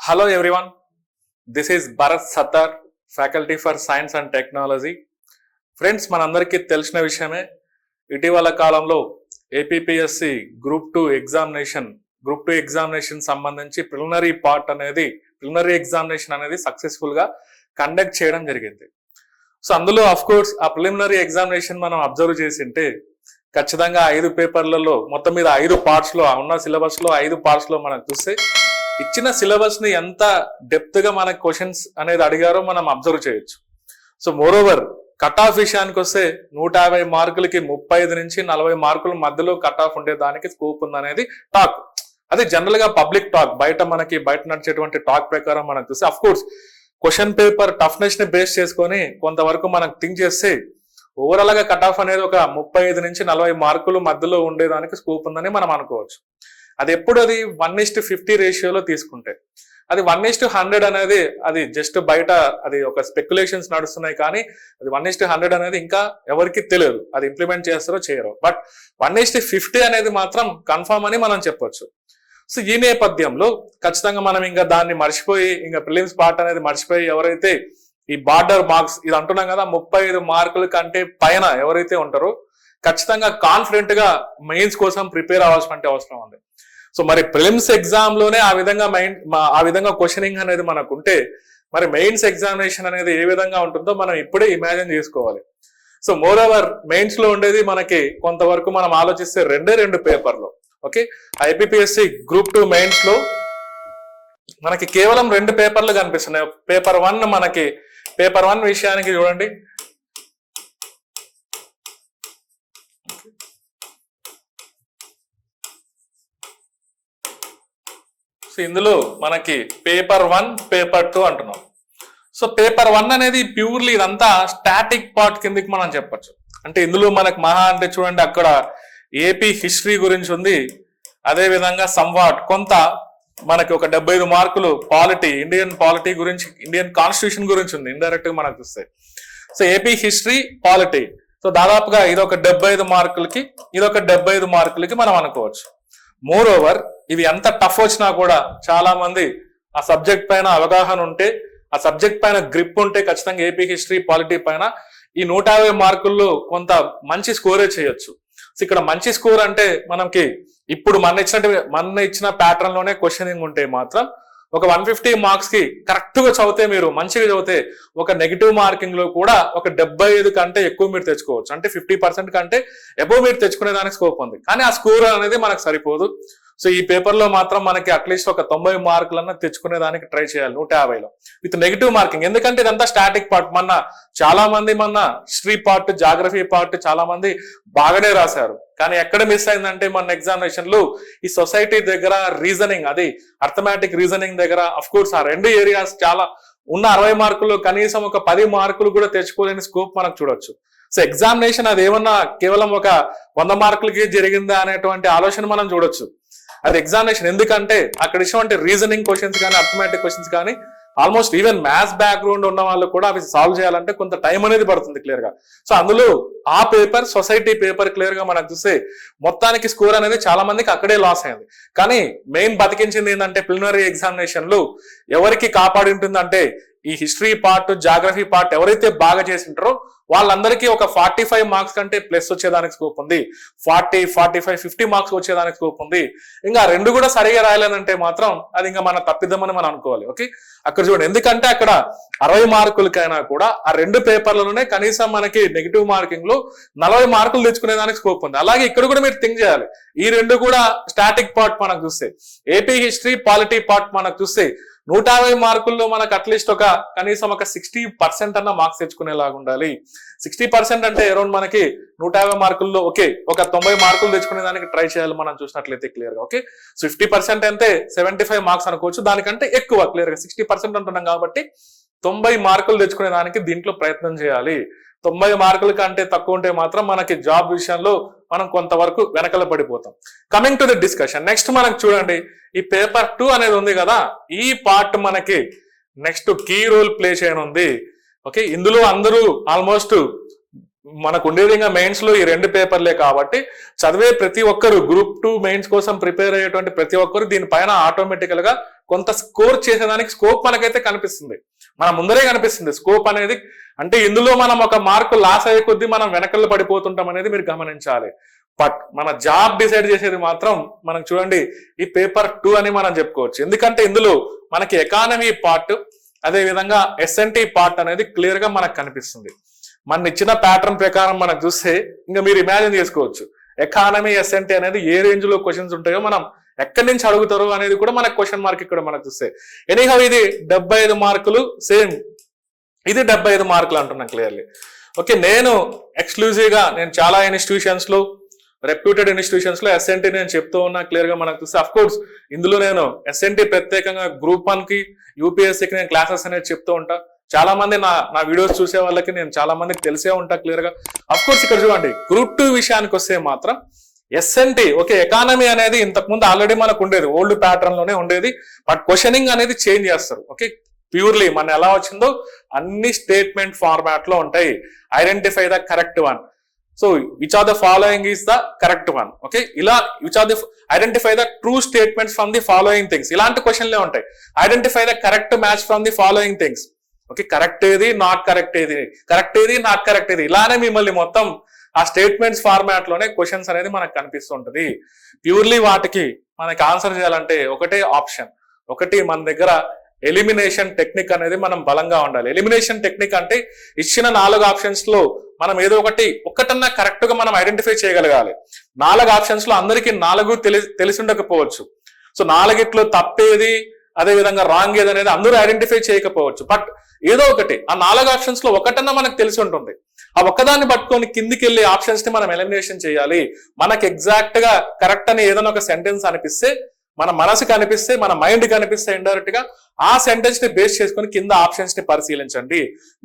Hello everyone, this is Bharat Sattar, Faculty for Science and Technology. Friends మనందరికీ తెలిసిన విషయమే, ఇటీవల కాలంలో ఏపీపీఎస్సి గ్రూప్ 2 ఎగ్జామినేషన్ సంబంధించి ప్రిలిమినరీ ఎగ్జామినేషన్ అనేది సక్సెస్ఫుల్ గా కండక్ట్ చేయడం జరిగింది. సో అందులో ఆఫ్ కోర్స్ ఆ ప్రిలిమినరీ ఎగ్జామినేషన్ మనం అబ్జర్వ్ చేసింటే ఖచ్చితంగా 5 పేపర్లలో మొత్తం మీద 5 పార్ట్స్ లో ఉన్న సిలబస్ లో 5 పార్ట్స్ లో మనం చూస్తే ఇచ్చిన సిలబస్ ని ఎంత డెప్త్ గా మనకు క్వశ్చన్స్ అనేది అడిగారో మనం అబ్జర్వ్ చేయొచ్చు. So more over cut off విషయానికి వస్తే 150 మార్కులకి 35 నుంచి 40 మార్కుల మధ్యలో కట్ ఆఫ్ ఉండేదానికి స్కోప్ ఉందనేది టాక్. అది జనరల్ గా పబ్లిక్ టాక్, బయట నడిచేటువంటి టాక్ ప్రకారం మనం చూస్తే of course question paper toughness ని బేస్ చేసుకొని కొంతవరకు మనం థింక్ చేస్తే ఓవరాల్ గా కట్ ఆఫ్ అనేది ఒక 35 నుంచి 40 మార్కుల మధ్యలో ఉండేదానికి స్కోప్ ఉందని మనం అనుకోవచ్చు. అది ఎప్పుడు అది 1:50 రేషియోలో తీసుకుంటే, అది 1:100 అనేది అది జస్ట్ బయట అది ఒక స్పెక్యులేషన్స్ నడుస్తున్నాయి, కానీ అది 1:100 అనేది ఇంకా ఎవరికి తెలియదు, అది ఇంప్లిమెంట్ చేస్తారో చేయరో. బట్ 1:50 అనేది మాత్రం కన్ఫర్మ్ అని మనం చెప్పొచ్చు. సో ఈ నేపథ్యంలో ఖచ్చితంగా మనం ఇంకా దాన్ని మర్చిపోయి, ఇంకా ప్రిలిమ్స్ పార్ట్ అనేది మర్చిపోయి ఎవరైతే ఈ బార్డర్ మార్క్స్ ఇది అంటున్నాం కదా 35 మార్కుల కంటే పైన ఎవరైతే ఉంటారో ఖచ్చితంగా కాన్ఫిడెంట్ గా మెయిన్స్ కోసం ప్రిపేర్ అవ్వాల్సిన అవసరం ఉంది. సో మరి ప్రిలిమ్స్ ఎగ్జామ్ లోనే ఆ విధంగా క్వశ్చనింగ్ అనేది మనకు ఉంటే మరి మెయిన్స్ ఎగ్జామినేషన్ అనేది ఏ విధంగా ఉంటుందో మనం ఇప్పుడే ఇమాజిన్ చేసుకోవాలి. సో మోర్ ఓవర్ మెయిన్స్ లో ఉండేది మనకి కొంతవరకు మనం ఆలోచిస్తే 2 పేపర్లు. ఓకే, ఐపీపీఎస్సి గ్రూప్ 2 మెయిన్స్ లో మనకి కేవలం 2 పేపర్లు కనిపిస్తున్నాయి. పేపర్ 1 విషయానికి చూడండి, ఇందులో మనకి పేపర్ 1 పేపర్ 2 అంటున్నాం. సో పేపర్ 1 అనేది ప్యూర్లీ ఇదంతా స్టాటిక్ పార్ట్ కిందకి మనం చెప్పచ్చు. అంటే ఇందులో మనకు మహా అంటే చూడండి అక్కడ ఏపీ హిస్టరీ గురించి ఉంది, అదే విధంగా సంవాట్ కొంత మనకి ఒక 75 మార్కులు ఇండియన్ పాలిటీ గురించి, ఇండియన్ కాన్స్టిట్యూషన్ గురించి ఉంది ఇండైరెక్ట్ గా మనకు వస్తాయి. So AP history polity, so దాదాపుగా ఇదొక 75 మార్కులకి ఇదొక 75 మార్కులకి మనం అనుకోవచ్చు. మోర్ ఓవర్ ఇవి ఎంత టఫ్ వచ్చినా కూడా చాలా మంది ఆ సబ్జెక్ట్ పైన అవగాహన ఉంటే, ఆ సబ్జెక్ట్ పైన గ్రిప్ ఉంటే ఖచ్చితంగా ఏపీ హిస్టరీ పాలిటీ పైన ఈ 150 మార్కుల్లో కొంత మంచి స్కోరే చేయొచ్చు. సో ఇక్కడ మంచి స్కోర్ అంటే మనకి ఇప్పుడు మన ఇచ్చిన ప్యాటర్న్ లోనే క్వశ్చనింగ్ ఉంటే మాత్రం ఒక 150 మార్క్స్ కి కరెక్ట్ గా చదివితే, మీరు మంచిగా చదివితే ఒక నెగిటివ్ మార్కింగ్ లో కూడా ఒక 75 కంటే ఎక్కువ మీరు తెచ్చుకోవచ్చు. అంటే 50% కంటే అబోవ్ మీరు తెచ్చుకునే దానికి స్కోప్ ఉంది. కానీ ఆ స్కోర్ అనేది మనకు సరిపోదు. సో ఈ పేపర్ లో మాత్రం మనకి అట్లీస్ట్ ఒక 90 మార్కులన్నా తెచ్చుకునే దానికి ట్రై చేయాలి 150లో విత్ నెగిటివ్ మార్కింగ్. ఎందుకంటే ఇదంతా స్టాటిక్ పార్ట్. చాలా మంది హిస్టరీ పార్ట్, జాగ్రఫీ పార్ట్ చాలా మంది బాగానే రాశారు, కానీ ఎక్కడ మిస్ అయిందంటే మన ఎగ్జామినేషన్ లో ఈ సొసైటీ దగ్గర రీజనింగ్, అది అర్థమెటిక్ రీజనింగ్ దగ్గర అఫ్ కోర్స్ ఆ 2 ఏరియాస్ చాలా ఉన్న 60 మార్కుల్లో కనీసం ఒక 10 మార్కులు కూడా తెచ్చుకోలేని స్కోప్ మనకు చూడొచ్చు. సో ఎగ్జామినేషన్ అది ఏమన్నా కేవలం ఒక 100 మార్కులకి జరిగిందా అనేటువంటి ఆలోచన మనం చూడొచ్చు. అది ఎగ్జామినేషన్ ఎందుకంటే అక్కడ ఇటువంటి రీజనింగ్ క్వశ్చన్స్ కానీ, అర్థమెటిక్ క్వశ్చన్స్ కానీ, ఆల్మోస్ట్ ఈవెన్ మ్యాథ్స్ బ్యాక్గ్రౌండ్ ఉన్న వాళ్ళు కూడా అవి సాల్వ్ చేయాలంటే కొంత టైం అనేది పడుతుంది క్లియర్ గా. సో అందులో ఆ పేపర్, సొసైటీ పేపర్ క్లియర్ గా మనకు చూస్తే మొత్తానికి స్కోర్ అనేది చాలా మందికి అక్కడే లాస్ అయింది. కానీ మెయిన్ బతికించింది ఏంటంటే ప్రిలిమినరీ ఎగ్జామినేషన్ లో ఎవరికి కాపాడి ఉంటుందంటే ఈ హిస్టరీ పార్ట్, జాగ్రఫీ పార్ట్ ఎవరైతే బాగా చేసింటారో వాళ్ళందరికీ ఒక 45 మార్క్స్ కంటే ప్లస్ వచ్చేదానికి స్కోప్ ఉంది. 40, 45, 50 మార్క్స్ వచ్చేదానికి స్కోప్ ఉంది. ఇంకా 2 కూడా సరిగా రాయాలనంటే మాత్రం అది ఇంకా మన తప్పిద్దామని మనం అనుకోవాలి. ఓకే, అక్కడ చూడండి, ఎందుకంటే అక్కడ 60 మార్కులకైనా కూడా ఆ 2 పేపర్లలోనే కనీసం మనకి నెగిటివ్ మార్కింగ్ లో 40 మార్కులు తెచ్చుకునేదానికి స్కోప్ ఉంది. అలాగే ఇక్కడ కూడా మీరు థింక్ చేయాలి, ఈ 2 కూడా స్టాటిక్ పార్ట్ మనకు చూస్తే, ఏపీ హిస్టరీ పాలిటీ పార్ట్ మనకు చూస్తే 150 మార్కుల్లో మనకు అట్లీస్ట్ కనీసం ఒక 60% అన్న మార్క్స్ తెచ్చుకునేలాగా ఉండాలి. 60% అంటే అరౌండ్ మనకి 150 మార్కుల్లో ఒక 90 మార్కులు తెచ్చుకునే దానికి ట్రై చేయాలి మనం చూసినట్లయితే క్లియర్ గా. ఓకే, 50% అంటే 75 మార్క్స్ అనుకోవచ్చు, దానికంటే ఎక్కువ క్లియర్ గా 60% అంటున్నాం కాబట్టి 90 మార్కులు తెచ్చుకునే దానికి దీంట్లో ప్రయత్నం చేయాలి. 90 మార్కుల కంటే తక్కువ ఉంటే మాత్రం మనకి జాబ్ విషయంలో మనం కొంతవరకు వెనకల పడిపోతాం. Coming to the discussion, next మనకు చూడండి ఈ పేపర్ 2 అనేది ఉంది కదా, ఈ పార్ట్ మనకి నెక్స్ట్ కీ రోల్ ప్లే చేయనుంది. ఓకే, ఇందులో అందరూ ఆల్మోస్ట్ మనకు ఉండేది ఇంకా మెయిన్స్ లో ఈ 2 పేపర్లే కాబట్టి చదివే ప్రతి ఒక్కరు, గ్రూప్ 2 మెయిన్స్ కోసం ప్రిపేర్ అయ్యేటువంటి ప్రతి ఒక్కరు దీనిపైన ఆటోమేటికల్ గా కొంత స్కోర్ చేసేదానికి స్కోప్ మనకైతే కనిపిస్తుంది, మన ముందరే కనిపిస్తుంది స్కోప్ అనేది. అంటే ఇందులో మనం ఒక మార్కు లాస్ అయ్యే కొద్దీ మనం వెనకల్లో పడిపోతుంటాం అనేది మీరు గమనించాలి. బట్ మన జాబ్ డిసైడ్ చేసేది మాత్రం మనం చూడండి ఈ పేపర్ 2 అని మనం చెప్పుకోవచ్చు. ఎందుకంటే ఇందులో మనకి ఎకానమీ పార్ట్ అదే విధంగా ఎస్ఎన్టీ పార్ట్ అనేది క్లియర్ గా మనకు కనిపిస్తుంది. మన ఇచ్చిన ప్యాటర్న్ ప్రకారం మనకు చూస్తే ఇంకా మీరు ఇమాజిన్ చేసుకోవచ్చు ఎకానమీ ఎస్ఎన్టీ అనేది ఏ రేంజ్ లో క్వశ్చన్స్ ఉంటాయో, మనం ఎక్కడి నుంచి అడుగుతారు అనేది కూడా మనకు క్వశ్చన్ మార్క్ ఇక్కడ మనకు చూస్తే. ఎనీహౌ ఇది 75 మార్కులు సేమ్, ఇది 75 మార్కులు అంటున్నాను క్లియర్లీ. ఓకే, నేను ఎక్స్క్లూజివ్ గా నేను చాలా ఇన్స్టిట్యూషన్స్ లో రెప్యూటెడ్ ఇన్స్టిట్యూషన్స్ లో ఎస్ఎన్టీ నేను చెప్తూ ఉన్నా క్లియర్ గా మనకు చూస్తే. అఫ్ కోర్స్ ఇందులో నేను ఎస్ఎన్టీ ప్రత్యేకంగా గ్రూప్ 1 కి యూపీఎస్సీకి నేను క్లాసెస్ అనేది చెప్తూ ఉంటా. చాలా మంది నా వీడియోస్ చూసే వాళ్ళకి నేను చాలా మందికి తెలిసే ఉంటా క్లియర్ గా. అఫ్ కోర్స్ ఇక్కడ చూడండి గ్రూప్ 2 విషయానికి వస్తే మాత్రం ఎస్ఎన్టీ ఓకే ఎకానమీ అనేది ఇంతకుముందు ఆల్రెడీ మనకు ఉండేది, ఓల్డ్ ప్యాటర్న్ లోనే ఉండేది. బట్ క్వశ్చనింగ్ అనేది చేంజ్ చేస్తారు. ఓకే, ప్యూర్లీ మన ఎలా వచ్చిందో అన్ని స్టేట్మెంట్ ఫార్మాట్ లో ఉంటాయి. Identify the correct one. So which are the following is the correct one. Okay, ఇలా which are the identify the true statements from the following things, ఇలాంటి క్వశ్చన్లే ఉంటాయి. Identify the correct match from the following things. Okay, correct ఏది, not correct ఏది, correct ఏది, not correct ఏది, ఇలానే మిమ్మల్ని మొత్తం ఆ స్టేట్మెంట్స్ ఫార్మాట్ లోనే క్వశ్చన్స్ అనేది మనకు కనిపిస్తుంటది. ప్యూర్లీ వాటికి మనకి ఆన్సర్ చేయాలంటే ఒకటే ఆప్షన్, ఒకటి మన దగ్గర ఎలిమినేషన్ టెక్నిక్ అనేది మనం బలంగా ఉండాలి. ఎలిమినేషన్ టెక్నిక్ అంటే ఇచ్చిన 4 ఆప్షన్స్ లో మనం ఏదో ఒక్కటన్నా కరెక్ట్ గా మనం ఐడెంటిఫై చేయగలగాలి. 4 ఆప్షన్స్ లో అందరికీ 4 తెలిసి ఉండకపోవచ్చు. సో 4 తప్పేది అదే విధంగా రాంగ్ ఏది అనేది అందరూ ఐడెంటిఫై చేయకపోవచ్చు. బట్ ఏదో ఒకటి ఆ 4 ఆప్షన్స్ లో ఒకటన్నా మనకు తెలిసి ఉంటుంది. ఆ ఒక్కదాన్ని పట్టుకొని కిందికి వెళ్ళి ఆప్షన్స్ ని మనం ఎలిమినేషన్ చేయాలి. మనకు ఎగ్జాక్ట్ గా కరెక్ట్ అని ఏదైనా ఒక సెంటెన్స్ అనిపిస్తే, మన మనసుకి అనిపిస్తే, మన మైండ్ కి అనిపిస్తే ఇండైరెక్ట్ గా ఆ సెంటెన్స్ ని బేస్ చేసుకుని కింద ఆప్షన్స్ ని పరిశీలించండి.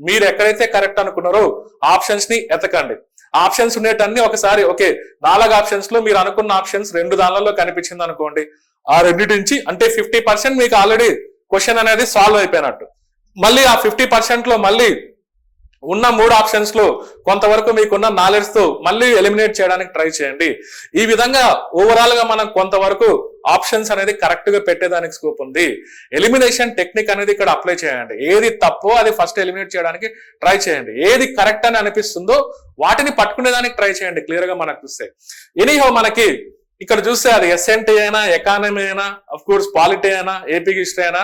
మీరు ఎక్కడైతే కరెక్ట్ అనుకున్నారో ఆప్షన్స్ ని ఎతకండి. ఆప్షన్స్ ఉండేటన్ని ఒకసారి ఓకే 4 ఆప్షన్స్ లో మీరు అనుకున్న ఆప్షన్స్ 2 దానిలో కనిపించింది అనుకోండి, ఆ రెండింటి నుంచి అంటే 50% మీకు ఆల్రెడీ క్వశ్చన్ అనేది సాల్వ్ అయిపోయినట్టు. మళ్ళీ ఆ 50% లో మళ్ళీ ఉన్న 3 ఆప్షన్స్ లో కొంతవరకు మీకున్న నాలెడ్జ్ తో మళ్ళీ ఎలిమినేట్ చేయడానికి ట్రై చేయండి. ఈ విధంగా ఓవరాల్ గా మనం కొంతవరకు ఆప్షన్స్ అనేది కరెక్ట్ గా పెట్టేదానికి స్కోప్ ఉంది. ఎలిమినేషన్ టెక్నిక్ అనేది ఇక్కడ అప్లై చేయండి. ఏది తప్పో అది ఫస్ట్ ఎలిమినేట్ చేయడానికి ట్రై చేయండి. ఏది కరెక్ట్ అని అనిపిస్తుందో వాటిని పట్టుకునేదానికి ట్రై చేయండి క్లియర్ గా మనకు చూస్తే. ఎనీహౌ మనకి ఇక్కడ చూస్తే అది ఎస్ఎన్టీ అయినా, ఎకానమీ అయినా, అఫ్ కోర్స్ పాలిటీ అయినా, ఏపీ హిస్టరీ అయినా,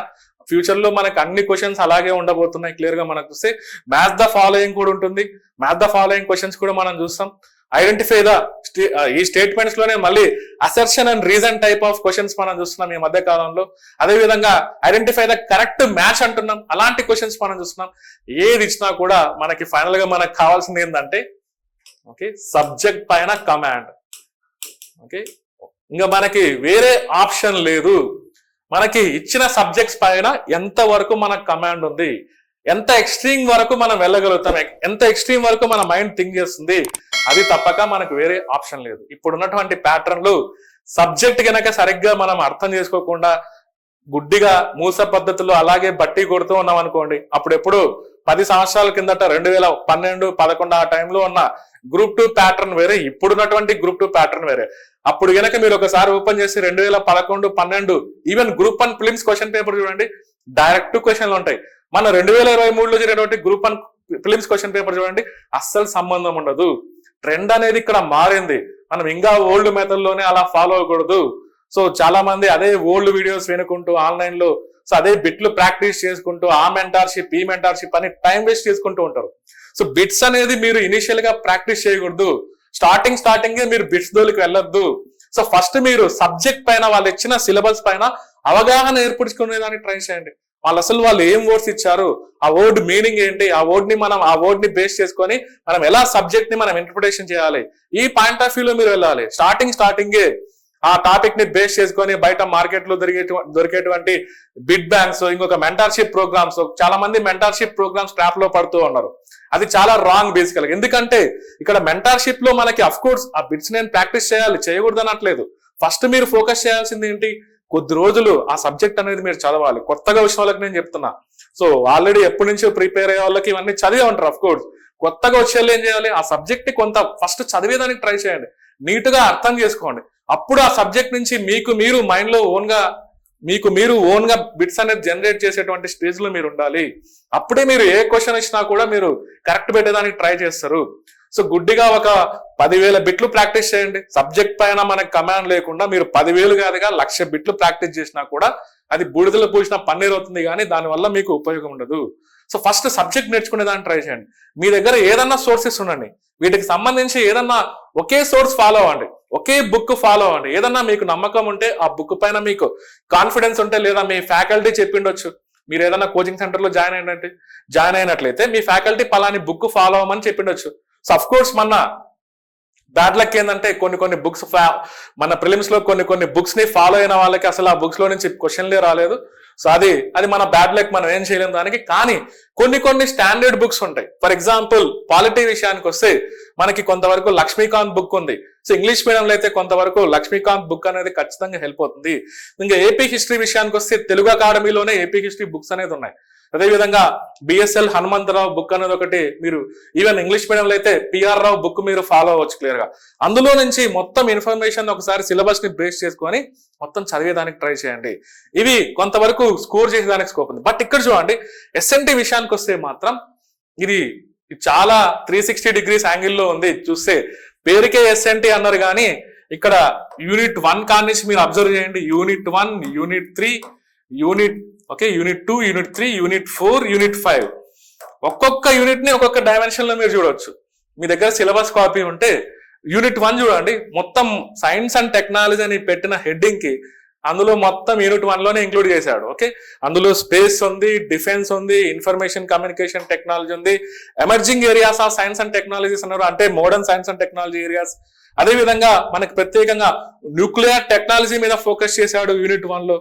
ఫ్యూచర్ లో మనకు అన్ని క్వశ్చన్స్ అలాగే ఉండబోతున్నాయి క్లియర్ గా మనకు చూస్తే. మ్యాథ్ ద ఫాలోయింగ్ కూడా ఉంటుంది. మ్యాథ్ ద ఫాలోయింగ్ క్వశ్చన్స్ కూడా మనం చూస్తాం. ఐడెంటిఫై ద ఈ స్టేట్మెంట్స్ లోనే మళ్ళీ assertion and reason type of questions మనం చూస్తున్నాం ఈ మధ్య కాలంలో. అదే విధంగా ఐడెంటిఫై ద కరెక్ట్ మ్యాచ్ అంటున్నాం, అలాంటి క్వశ్చన్స్ మనం చూస్తున్నాం. ఏది ఇచ్చినా కూడా మనకి ఫైనల్ గా మనకు కావాల్సింది ఏంటంటే ఓకే సబ్జెక్ట్ పైన కమాండ్. ఓకే, ఇంకా మనకి వేరే ఆప్షన్ లేదు. మనకి ఇచ్చిన సబ్జెక్ట్స్ పైన ఎంత వరకు మనకు కమాండ్ ఉంది, ఎంత ఎక్స్ట్రీమ్ వరకు మనం వెళ్ళగలుగుతాం, ఎంత ఎక్స్ట్రీమ్ వరకు మన మైండ్ థింక్ చేస్తుంది, అది తప్పక మనకు వేరే ఆప్షన్ లేదు. ఇప్పుడు ఉన్నటువంటి ప్యాటర్న్లు సబ్జెక్ట్ కనుక సరిగ్గా మనం అర్థం చేసుకోకుండా గుడ్డిగా మూస పద్ధతిలో అలాగే బట్టి కొడుతూ ఉన్నాం అనుకోండి, అప్పుడెప్పుడు 10 సంవత్సరాల కిందట 2012, 2011 ఆ టైంలో ఉన్న గ్రూప్ 2 ప్యాటర్న్ వేరే, ఇప్పుడున్నటువంటి గ్రూప్ 2 ప్యాటర్న్ వేరే. అప్పుడు గనక మీరు ఒకసారి ఓపెన్ చేసి 2011, 12 even group 1 films question paper చూడండి, డైరెక్ట్ క్వశ్చన్లు ఉంటాయి. మన 2023లో జరిగినటువంటి గ్రూప్ 1 ఫిలిమ్స్ క్వశ్చన్ పేపర్ చూడండి, అస్సలు సంబంధం ఉండదు. ట్రెండ్ అనేది ఇక్కడ మారింది. మనం ఇంకా ఓల్డ్ మెథడ్ లోనే అలా ఫాలో అవ్వకూడదు. సో చాలా మంది అదే ఓల్డ్ వీడియోస్ వినుకుంటూ ఆన్లైన్ లో సో అదే బిట్లు ప్రాక్టీస్ చేసుకుంటూ ఆ మెంటార్షిప్ ఈ మెంటార్షిప్ అని టైం వేస్ట్ చేసుకుంటూ ఉంటారు. సో బిట్స్ అనేది మీరు ఇనిషియల్ గా ప్రాక్టీస్ చేయకూడదు. స్టార్టింగ్ మీరు బిట్స్ దోలికి వెళ్ళొద్దు. సో ఫస్ట్ మీరు సబ్జెక్ట్ పైన వాళ్ళు ఇచ్చిన సిలబస్ పైన అవగాహన ఏర్పరచుకునేదానికి ట్రై చేయండి. వాళ్ళు ఏం వర్డ్స్ ఇచ్చారు, ఆ వర్డ్ మీనింగ్ ఏంటి, ఆ వర్డ్ ని బేస్ చేసుకొని మనం ఎలా సబ్జెక్ట్ ని మనం ఇంటర్ప్రిటేషన్ చేయాలి, ఈ పాయింట్ ఆఫ్ వ్యూలో మీరు వెళ్ళాలి. స్టార్టింగే ఆ టాపిక్ ని బేస్ చేసుకొని బయట మార్కెట్ లో దొరికేటువంటి బిడ్ బ్యాంక్స్, ఇంకొక మెంటార్షిప్ ప్రోగ్రామ్స్, చాలా మంది మెంటార్షిప్ ప్రోగ్రామ్స్ ట్రాప్ లో పడుతూ ఉన్నారు. అది చాలా రాంగ్ బేసికల్. ఎందుకంటే ఇక్కడ మెంటార్షిప్ లో మనకి అఫ్ కోర్స్ ఆ బిట్స్ నేను ప్రాక్టీస్ చేయాలి, చేయకూడదు అనట్లేదు. ఫస్ట్ మీరు ఫోకస్ చేయాల్సింది ఏంటి, కొద్ది రోజులు ఆ సబ్జెక్ట్ అనేది మీరు చదవాలి. కొత్తగా వచ్చిన వాళ్ళకి నేను చెప్తున్నా. సో ఆల్రెడీ ఎప్పటి నుంచో ప్రిపేర్ అయ్యే వాళ్ళకి ఇవన్నీ చదివే ఉంటారు. అఫ్ కోర్స్ కొత్తగా వచ్చే వాళ్ళు ఏం చేయాలి, ఆ సబ్జెక్ట్ ని కొంత ఫస్ట్ చదివేదానికి ట్రై చేయండి, నీట్ గా అర్థం చేసుకోండి. అప్పుడు ఆ సబ్జెక్ట్ నుంచి మీరు మైండ్ లో ఓన్ గా మీరు ఓన్ గా బిట్స్ అనేది జనరేట్ చేసేటువంటి స్టేజ్ లో మీరు ఉండాలి. అప్పుడే మీరు ఏ క్వశ్చన్ ఇచ్చినా కూడా మీరు కరెక్ట్ పెట్టేదానికి ట్రై చేస్తారు. సో గుడ్డిగా ఒక 10,000 బిట్లు ప్రాక్టీస్ చేయండి. సబ్జెక్ట్ పైన మనకు కమాండ్ లేకుండా మీరు 10,000 కాదుగా 1,00,000 బిట్లు ప్రాక్టీస్ చేసినా కూడా అది బూడిదలో పూసిన పన్నీర్ అవుతుంది, కానీ దానివల్ల మీకు ఉపయోగం ఉండదు. సో ఫస్ట్ సబ్జెక్ట్ నేర్చుకునే దాన్ని ట్రై చేయండి. మీ దగ్గర ఏదన్నా సోర్సెస్ ఉండండి, వీటికి సంబంధించి ఏదన్నా ఒకే సోర్స్ ఫాలో అవ్వండి, ఒకే బుక్ ఫాలో అవ్వండి. ఏదన్నా మీకు నమ్మకం ఉంటే ఆ బుక్ పైన మీకు కాన్ఫిడెన్స్ ఉంటే, లేదా మీ ఫ్యాకల్టీ చెప్పిండొచ్చు, మీరు ఏదైనా కోచింగ్ సెంటర్ లో జాయిన్ అయినట్లయితే మీ ఫ్యాకల్టీ పలాని బుక్ ఫాలో అవ్వమని చెప్పిండొచ్చు. సో అఫ్ కోర్స్ మన బ్యాడ్ లక్ ఏంటంటే కొన్ని బుక్స్ మన ప్రిలిమ్స్ లో కొన్ని బుక్స్ ని ఫాలో అయిన వాళ్ళకి అసలు ఆ బుక్స్ లో నుంచి క్వశ్చన్లే రాలేదు. సో అది మన బ్యాడ్ లక్, మనం ఏం చేయలేము దానికి. కానీ కొన్ని స్టాండర్డ్ బుక్స్ ఉంటాయి. ఫర్ ఎగ్జాంపుల్ పాలిటీ విషయానికి వస్తే మనకి కొంతవరకు లక్ష్మీకాంత్ బుక్ ఉంది. సో ఇంగ్లీష్ మీడియంలో అయితే కొంతవరకు లక్ష్మీకాంత్ బుక్ అనేది ఖచ్చితంగా హెల్ప్ అవుతుంది. ఇంకా ఏపీ హిస్టరీ విషయానికి వస్తే తెలుగు అకాడమీలోనే ఏపీ హిస్టరీ బుక్స్ అనేది ఉన్నాయి. అదేవిధంగా బిఎస్ఎల్ హనుమంతరావు బుక్ అనేది ఒకటి, మీరు ఈవెన్ ఇంగ్లీష్ మీడియంలో అయితే పిఆర్ రావు బుక్ మీరు ఫాలో అవ్వచ్చు క్లియర్ గా. అందులో నుంచి మొత్తం ఇన్ఫర్మేషన్ ఒకసారి సిలబస్ ని బేస్ చేసుకొని మొత్తం చదివేదానికి ట్రై చేయండి. ఇవి కొంతవరకు స్కోర్ చేసేదానికి స్కోప్ ఉంది. బట్ ఇక్కడ చూడండి, ఎస్ఎన్టీ విషయానికి వస్తే మాత్రం ఇది చాలా 360 డిగ్రీస్ యాంగిల్లో ఉంది. చూస్తే పేరుకే ఎస్ఎన్టీ అన్నారు, కానీ ఇక్కడ యూనిట్ 1 కానించి మీరు అబ్జర్వ్ చేయండి. Unit 1, unit 3, unit 2, unit 3, unit 4, unit 5 ఒక్కొక్క యూనిట్ ని ఒక్కొక్క డైమెన్షన్ లో మీరు చూడవచ్చు. మీ దగ్గర సిలబస్ కాపీ ఉంటే యూనిట్ 1 చూడండి, మొత్తం సైన్స్ అండ్ టెక్నాలజీ అని పెట్టిన హెడ్డింగ్ కి అందులో మొత్తం యూనిట్ 1 లోనే ఇంక్లూడ్ చేశాడు. అందులో స్పేస్ ఉంది, డిఫెన్స్ ఉంది, ఇన్ఫర్మేషన్ కమ్యూనికేషన్ టెక్నాలజీ ఉంది, emerging areas of science and technologies అన్నారు, అంటే modern science and technology areas. అదే విధంగా మనకి ప్రత్యేకంగా న్యూక్లియర్ టెక్నాలజీ మీద ఫోకస్ చేశాడు యూనిట్ 1 లో.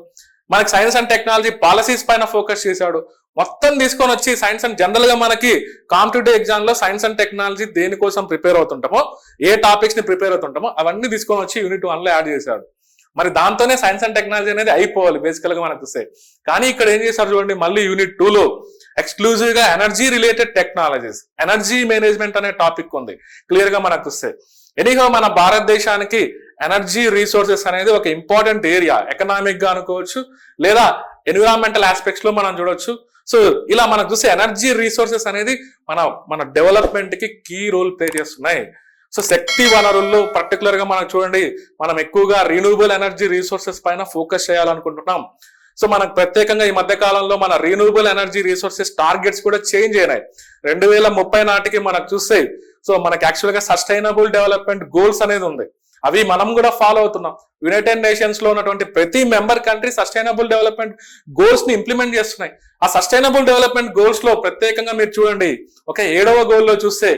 మనకి సైన్స్ అండ్ టెక్నాలజీ పాలసీస్ పైన ఫోకస్ చేశాడు. మొత్తం తీసుకొని వచ్చి సైన్స్ అండ్ జనరల్ గా మనకి కాంపిటేటివ్ ఎగ్జామ్ లో సైన్స్ అండ్ టెక్నాలజీ దేనికోసం ప్రిపేర్ అవుతుంటామో, ఏ టాపిక్స్ ని ప్రిపేర్ అవుతుంటామో అవన్నీ తీసుకొని వచ్చి యూనిట్ 1 లో యాడ్ చేశాడు. మరి దాంతోనే సైన్స్ అండ్ టెక్నాలజీ అనేది అయిపోవాలి బేసికల్ గా మనకు వస్తే. కానీ ఇక్కడ ఏం చేశారు చూడండి, మళ్ళీ యూనిట్ 2 లో ఎక్స్క్లూజివ్ గా energy related technologies, energy management అనే టాపిక్ ఉంది క్లియర్ గా మనకు వస్తే. ఎనీహో మన భారతదేశానికి ఎనర్జీ రిసోర్సెస్ అనేది ఒక ఇంపార్టెంట్ ఏరియా, ఎకనామిక్ గా అనుకోవచ్చు లేదా ఎన్విరాన్మెంటల్ ఆస్పెక్ట్స్ లో మనం చూడొచ్చు. సో ఇలా మనకు చూస్తే ఎనర్జీ రిసోర్సెస్ అనేది మన డెవలప్మెంట్ కి కీ రోల్ ప్లే చేస్తున్నాయి. సో శక్తి వనరుల్లో పర్టికులర్ గా మనం చూడండి, మనం ఎక్కువగా రిన్యూవబుల్ ఎనర్జీ రిసోర్సెస్ పైన ఫోకస్ చేయాలనుకుంటున్నాం. సో మనకు ప్రత్యేకంగా ఈ మధ్య కాలంలో మన రిన్యూవబుల్ ఎనర్జీ రిసోర్సెస్ టార్గెట్స్ కూడా చేంజ్ అయినాయి. 2030 నాటికి మనకు చూస్తే సో మనకి యాక్చువల్ గా సస్టైనబుల్ డెవలప్మెంట్ గోల్స్ అనేది ఉంది, అవి మనం కూడా ఫాలో అవుతున్నాం. యునైటెడ్ నేషన్స్ లో ఉన్నటువంటి ప్రతి member country sustainable development goals ని ఇంప్లిమెంట్ చేస్తున్నాయి. ఆ సస్టైనబుల్ డెవలప్మెంట్ గోల్స్ లో ప్రత్యేకంగా మీరు చూడండి, 7వ గోల్ లో చూస్తే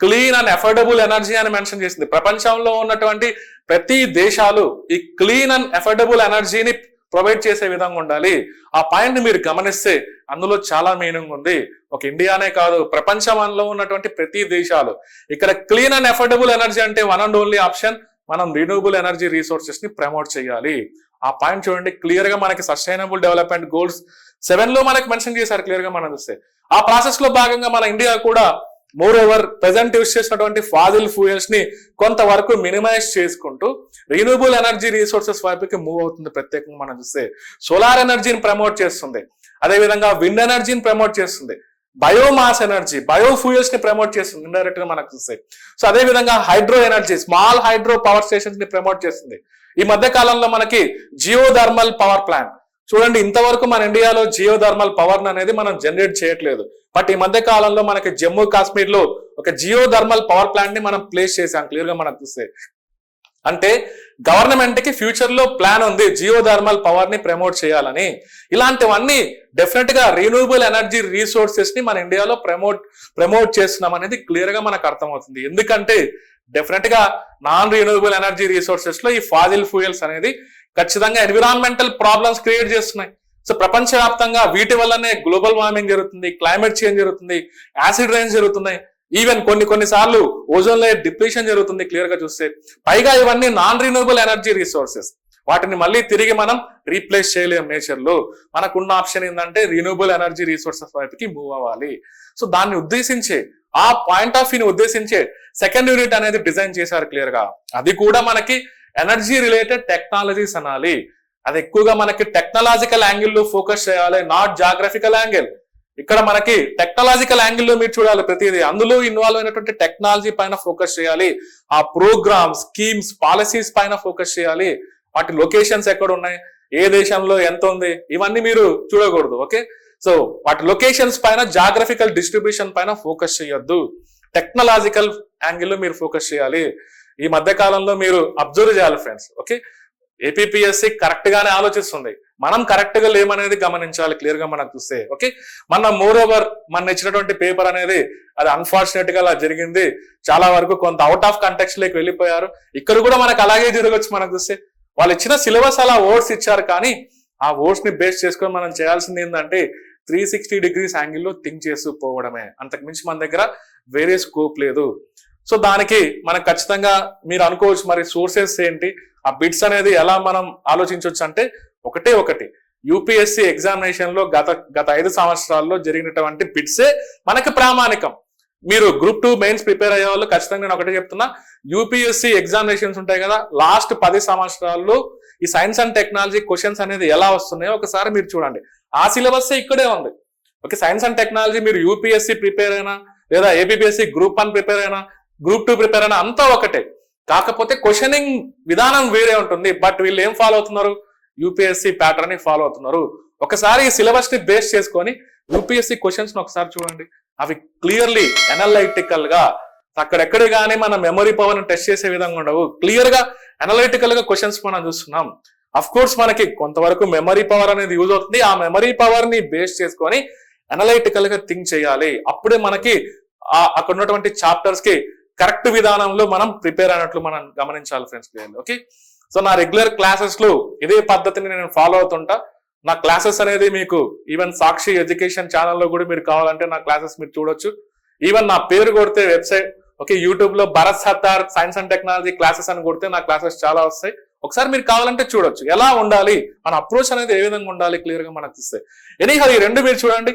క్లీన్ అండ్ అఫోర్డబుల్ ఎనర్జీ అని మెన్షన్ చేసింది. ప్రపంచంలో ఉన్నటువంటి ప్రతి దేశాలు ఈ క్లీన్ అండ్ అఫోర్డబుల్ ఎనర్జీని ప్రొవైడ్ చేసే విధంగా ఉండాలి. ఆ పాయింట్ మీరు గమనిస్తే అందులో చాలా మీనింగ్ ఉంది. ఒక ఇండియానే కాదు, ప్రపంచంలో ఉన్నటువంటి ప్రతి దేశాలు ఇక్కడ క్లీన్ అండ్ అఫోర్డబుల్ ఎనర్జీ అంటే వన్ అండ్ ఓన్లీ ఆప్షన్ మనం రిన్యూవబుల్ ఎనర్జీ రిసోర్సెస్ ని ప్రమోట్ చేయాలి. ఆ పాయింట్ చూడండి, క్లియర్ గా మనకి సస్టైనబుల్ డెవలప్మెంట్ గోల్స్ 7 లో మనకి మెన్షన్ చేశారు క్లియర్ గా మనం చూస్తే. ఆ ప్రాసెస్ లో భాగంగా మన ఇండియా కూడా మోర్ ఓవర్ ప్రెసెంట్ యూస్ చేసినటువంటి ఫాజిల్ ఫ్యూయల్స్ ని కొంతవరకు మినిమైజ్ చేసుకుంటూ రిన్యూవబుల్ ఎనర్జీ రిసోర్సెస్ వైపుకి మూవ్ అవుతుంది. ప్రత్యేకంగా మనం చూస్తే సోలార్ ఎనర్జీని ప్రమోట్ చేస్తుంది, అదేవిధంగా విండ్ ఎనర్జీని ప్రమోట్ చేస్తుంది, బయోమాస్ ఎనర్జీ, బయోఫ్యూయల్స్ ని ప్రమోట్ చేస్తుంది ఇండైరెక్ట్ గా మనకు చూస్తే. సో అదే విధంగా hydro energy, small hydro power stations ని ప్రమోట్ చేస్తుంది. ఈ మధ్య కాలంలో మనకి జియోథర్మల్ పవర్ ప్లాంట్ చూడండి, ఇంతవరకు మన ఇండియాలో జియోథర్మల్ పవర్ అనేది మనం జనరేట్ చేయట్లేదు. బట్ ఈ మధ్య కాలంలో మనకి జమ్మూ కాశ్మీర్ లో ఒక జియోథర్మల్ పవర్ ప్లాంట్ ని మనం ప్లేస్ చేసాం క్లియర్ గా మనకు చూస్తే. అంటే గవర్నమెంట్ కి ఫ్యూచర్ లో ప్లాన్ ఉంది జియోథర్మల్ పవర్ ని ప్రమోట్ చేయాలని. ఇలాంటివన్నీ డెఫినెట్ గా రిన్యూవబుల్ ఎనర్జీ రిసోర్సెస్ ని మన ఇండియాలో ప్రమోట్ చేస్తున్నాం అనేది క్లియర్ గా మనకు అర్థమవుతుంది. ఎందుకంటే డెఫినెట్ గా నాన్ రిన్యూవబుల్ ఎనర్జీ రిసోర్సెస్ లో ఈ ఫాజిల్ ఫ్యూయల్స్ అనేది ఖచ్చితంగా ఎన్విరాన్మెంటల్ ప్రాబ్లమ్స్ క్రియేట్ చేస్తున్నాయి. సో ప్రపంచవ్యాప్తంగా వీటి వల్లనే గ్లోబల్ వార్మింగ్ జరుగుతుంది, క్లైమేట్ చేంజ్ జరుగుతుంది, యాసిడ్ రైన్స్ జరుగుతున్నాయి, ఈవెన్ కొన్నిసార్లు ఓజోన్ లేయర్ డిప్లీషన్ జరుగుతుంది క్లియర్ గా చూస్తే. పైగా ఇవన్నీ నాన్ రిన్యూవబుల్ ఎనర్జీ రిసోర్సెస్, వాటిని మళ్ళీ తిరిగి మనం రీప్లేస్ చేయలేం నేచర్ లో. మనకున్న ఆప్షన్ ఏంటంటే రిన్యూవబుల్ ఎనర్జీ రిసోర్సెస్ వైపుకి మూవ్ అవ్వాలి. సో దాన్ని ఉద్దేశించే, ఆ పాయింట్ ఆఫ్ వ్యూని ఉద్దేశించే సెకండ్ యూనిట్ అనేది డిజైన్ చేశారు క్లియర్ గా. అది కూడా మనకి ఎనర్జీ రిలేటెడ్ టెక్నాలజీస్ అనాలి. అది ఎక్కువగా మనకి టెక్నాలజికల్ యాంగిల్లో ఫోకస్ చేయాలి, నాట్ జాగ్రఫికల్ యాంగిల్. ఇక్కడ మనకి టెక్నాలజికల్ యాంగిల్లో మీరు చూడాలి ప్రతిదీ, అందులో ఇన్వాల్వ్ అయినటువంటి టెక్నాలజీ పైన ఫోకస్ చేయాలి, ఆ ప్రోగ్రామ్స్, స్కీమ్స్, పాలసీస్ పైన ఫోకస్ చేయాలి, వాటి లొకేషన్స్ ఎక్కడ ఉన్నాయి, ఏ దేశంలో ఎంత ఉంది, ఇవన్నీ మీరు చూడకూడదు. ఓకే, సో వాటి లొకేషన్స్ పైన, జాగ్రఫికల్ డిస్ట్రిబ్యూషన్ పైన ఫోకస్ చేయొద్దు, టెక్నాలజికల్ యాంగిల్లో మీరు ఫోకస్ చేయాలి. ఈ మధ్య కాలంలో మీరు అబ్జర్వ్ చేయాలి ఫ్రెండ్స్. ఓకే, ఏపీపీఎస్సీ కరెక్ట్ గానే ఆలోచిస్తుంది, మనం కరెక్ట్ గా లేమనేది గమనించాలి క్లియర్ గా మనం చూస్తే. ఓకే, మన మోర్ ఓవర్ మన ఇచ్చినటువంటి పేపర్ అనేది అది అన్ఫార్చునేట్ గా అలా జరిగింది, చాలా వరకు కొంత అవుట్ ఆఫ్ కంటెక్స్ట్ లోకి వెళ్ళిపోయారు. ఇక్కడ కూడా మనకు అలాగే జరగచ్చు. మనకు చూస్తే వాళ్ళు ఇచ్చిన సిలబస్ అలా వర్డ్స్ ఇచ్చారు, కానీ ఆ వర్డ్స్ ని బేస్ చేసుకొని మనం చేయాల్సింది ఏంటంటే 360 degrees యాంగిల్లో థింక్ చేస్తూ పోవడమే, అంతకు మించి మన దగ్గర వేరే స్కోప్ లేదు. సో దానికి మనకు ఖచ్చితంగా మీరు అనుకోవచ్చు మరి సోర్సెస్ ఏంటి, ఆ బిట్స్ అనేది ఎలా మనం ఆలోచించవచ్చు అంటే ఒకటి యూపీఎస్సీ ఎగ్జామినేషన్ లో గత 5 సంవత్సరాల్లో జరిగినటువంటి బిట్సే మనకి ప్రామాణికం. మీరు గ్రూప్ 2 మెయిన్స్ ప్రిపేర్ అయ్యే వాళ్ళు ఖచ్చితంగా నేను ఒకటే చెప్తున్నా, యూపీఎస్సీ ఎగ్జామినేషన్స్ ఉంటాయి కదా, లాస్ట్ 10 సంవత్సరాల్లో ఈ సైన్స్ అండ్ టెక్నాలజీ క్వశ్చన్స్ అనేది ఎలా వస్తున్నాయో ఒకసారి మీరు చూడండి. ఆ సిలబస్ ఇక్కడే ఉంది. ఓకే, సైన్స్ అండ్ టెక్నాలజీ మీరు యూపీఎస్సీ ప్రిపేర్ అయినా లేదా ఏపీపీఎస్సీ గ్రూప్ 1 ప్రిపేర్ అయినా గ్రూప్ 2 ప్రిపేర్ అయినా అంతా ఒకటే, కాకపోతే క్వశ్చనింగ్ విధానం వేరే ఉంటుంది. బట్ వీళ్ళు ఏం ఫాలో అవుతున్నారు, యూపీఎస్సీ ప్యాటర్న్ ని ఫాలో అవుతున్నారు. ఒకసారి ఈ సిలబస్ ని బేస్ చేసుకొని యూపీఎస్సీ క్వశ్చన్స్ ని ఒకసారి చూడండి, అవి క్లియర్లీ అనలైటికల్ గా, అక్కడెక్కడే కానీ మన మెమరీ పవర్ ని టెస్ట్ చేసే విధంగా ఉండవు, క్లియర్ గా అనలైటికల్ గా క్వశ్చన్స్ మనం చూస్తున్నాం. అఫ్ కోర్స్ మనకి కొంతవరకు మెమరీ పవర్ అనేది యూజ్ అవుతుంది, ఆ మెమరీ పవర్ ని బేస్ చేసుకొని అనలైటికల్ గా థింక్ చేయాలి, అప్పుడే మనకి అక్కడ ఉన్నటువంటి చాప్టర్స్ కి కరెక్ట్ విధానంలో మనం ప్రిపేర్ అయినట్లు మనం గమనించాలి ఫ్రెండ్స్. ఓకే, సో నా రెగ్యులర్ క్లాసెస్ లో ఇదే పద్ధతిని నేను ఫాలో అవుతుంటా. నా క్లాసెస్ అనేది మీకు ఈవెన్ సాక్షి ఎడ్యుకేషన్ ఛానల్లో కూడా మీరు కావాలంటే నా క్లాసెస్ మీరు చూడొచ్చు. ఈవెన్ నా పేరు కొడితే వెబ్సైట్, ఓకే, యూట్యూబ్ లో Bharat Sattar science and technology classes అని కొడితే నా క్లాసెస్ చాలా వస్తాయి. ఒకసారి మీరు కావాలంటే చూడొచ్చు, ఎలా ఉండాలి మన అప్రోచ్ అనేది ఏ విధంగా ఉండాలి క్లియర్ గా మనకు ఇస్తాయి. ఎనీహౌ ఈ రెండు మీరు చూడండి,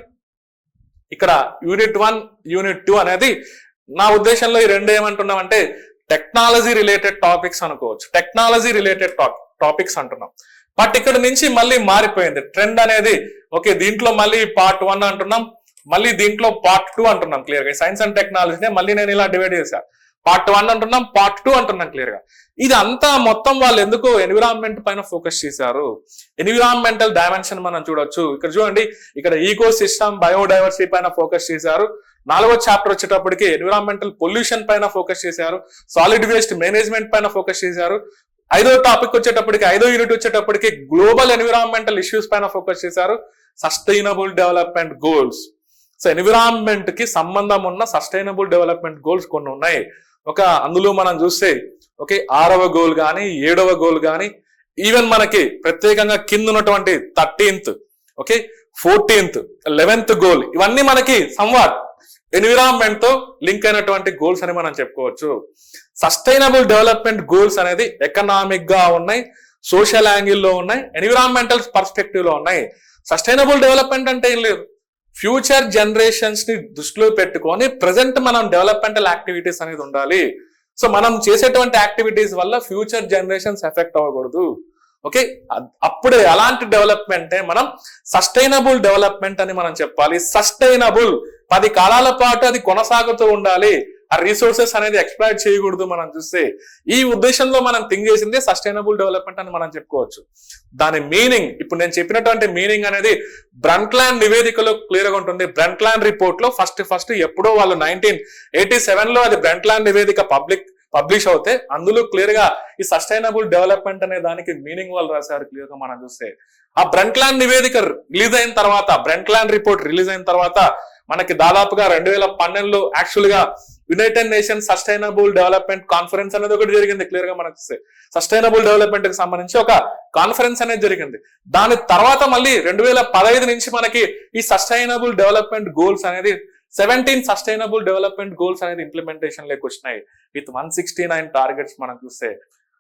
ఇక్కడ యూనిట్ 1 యూనిట్ 2 అనేది నా ఉద్దేశంలో ఈ రెండు ఏమంటున్నామంటే టెక్నాలజీ రిలేటెడ్ టాపిక్స్ అనుకోవచ్చు, టెక్నాలజీ రిలేటెడ్ టాపిక్స్ అంటున్నాం. బట్ ఇక్కడ నుంచి మళ్ళీ మారిపోయింది ట్రెండ్ అనేది. ఓకే, దీంట్లో మళ్ళీ పార్ట్ 1 అంటున్నాం, మళ్ళీ దీంట్లో పార్ట్ 2 అంటున్నాం క్లియర్ గా. సైన్స్ అండ్ టెక్నాలజీనే మళ్ళీ నేను ఇలా డివైడ్ చేశాను, పార్ట్ 1 అంటున్నాం, పార్ట్ 2 అంటున్నాం క్లియర్ గా. ఇది అంతా మొత్తం వాళ్ళు ఎందుకు ఎన్విరాన్మెంట్ పైన ఫోకస్ చేశారు, ఎన్విరాన్మెంటల్ డైమెన్షన్ మనం చూడొచ్చు. ఇక్కడ చూడండి, ఇక్కడ ఈకో సిస్టమ్, బయోడైవర్సిటీ పైన ఫోకస్ చేశారు. 4వ చాప్టర్ వచ్చేటప్పటికి ఎన్విరాన్మెంటల్ పొల్యూషన్ పైన ఫోకస్ చేశారు, సాలిడ్ వేస్ట్ మేనేజ్మెంట్ పైన ఫోకస్ చేశారు. 5వ టాపిక్ వచ్చేటప్పటికి, 5వ యూనిట్ వచ్చేటప్పటికి గ్లోబల్ ఎన్విరాన్మెంటల్ ఇష్యూస్ పైన ఫోకస్ చేశారు, sustainable development goals. So environment కి సంబంధం ఉన్న సస్టైనబుల్ డెవలప్మెంట్ గోల్స్ కొన్ని ఉన్నాయి. అందులో మనం చూస్తే ఓకే 6వ గోల్ కానీ 7వ గోల్ కానీ, ఈవెన్ మనకి ప్రత్యేకంగా కింద ఉన్నటువంటి 13th, okay 14th, 11th goal, ఇవన్నీ మనకి సంవాట్ ఎన్విరాన్మెంట్ తో లింక్ అయినటువంటి గోల్స్ అని మనం చెప్పుకోవచ్చు. సస్టైనబుల్ డెవలప్మెంట్ గోల్స్ అనేది ఎకనామిక్ గా ఉన్నాయి, సోషల్ యాంగిల్లో ఉన్నాయి, ఎన్విరాన్మెంటల్ పర్స్పెక్టివ్ లో ఉన్నాయి. సస్టైనబుల్ డెవలప్మెంట్ అంటే ఏం లేదు, ఫ్యూచర్ జనరేషన్స్ ని దృష్టిలో పెట్టుకొని ప్రజెంట్ మనం డెవలప్మెంటల్ యాక్టివిటీస్ అనేది ఉండాలి. సో మనం చేసేటువంటి యాక్టివిటీస్ వల్ల ఫ్యూచర్ జనరేషన్స్ ఎఫెక్ట్ అవ్వకూడదు. ఓకే, అప్పుడే అలాంటి డెవలప్మెంటే మనం సస్టైనబుల్ డెవలప్మెంట్ అని మనం చెప్పాలి. సస్టైనబుల్ 10 కాలాల పాటు అది కొనసాగుతూ ఉండాలి, ఆ రిసోర్సెస్ అనేది ఎక్స్ప్లాయిట్ చేయకూడదు. మనం చూస్తే ఈ ఉద్దేశంలో మనం థింక్ చేసిందే సస్టైనబుల్ డెవలప్మెంట్ అని మనం చెప్పుకోవచ్చు. దాని మీనింగ్ ఇప్పుడు నేను చెప్పినటువంటి మీనింగ్ అనేది బ్రంట్లాండ్ నివేదికలో క్లియర్ గా ఉంటుంది. బ్రంట్లాండ్ రిపోర్ట్ లో ఫస్ట్ ఎప్పుడో వాళ్ళు 1987 లో అది బ్రంట్లాండ్ నివేదిక పబ్లిష్ అవుతే అందులో క్లియర్ గా ఈ సస్టైనబుల్ డెవలప్మెంట్ అనే దానికి మీనింగ్ వాళ్ళు రాశారు క్లియర్ గా మనం చూస్తే. ఆ బ్రంట్లాండ్ నివేదిక రిలీజ్ అయిన తర్వాత, బ్రంట్లాండ్ రిపోర్ట్ రిలీజ్ అయిన తర్వాత మనకి దాదాపుగా 2012లో యాక్చువల్ గా United nations sustainable development conference అనేది ఒకటి జరిగింది క్లియర్ గా మనకు చూస్తే. సస్టైనబుల్ డెవలప్మెంట్ కి సంబంధించి ఒక కాన్ఫరెన్స్ అనేది జరిగింది. దాని తర్వాత మళ్ళీ 2015 నుంచి మనకి ఈ సస్టైనబుల్ డెవలప్మెంట్ గోల్స్ అనేది 17 సస్టైనబుల్ డెవలప్మెంట్ గోల్స్ అనేది ఇంప్లిమెంటేషన్ లేక వచ్చినాయి విత్ 169 టార్గెట్స్ మనం చూస్తే.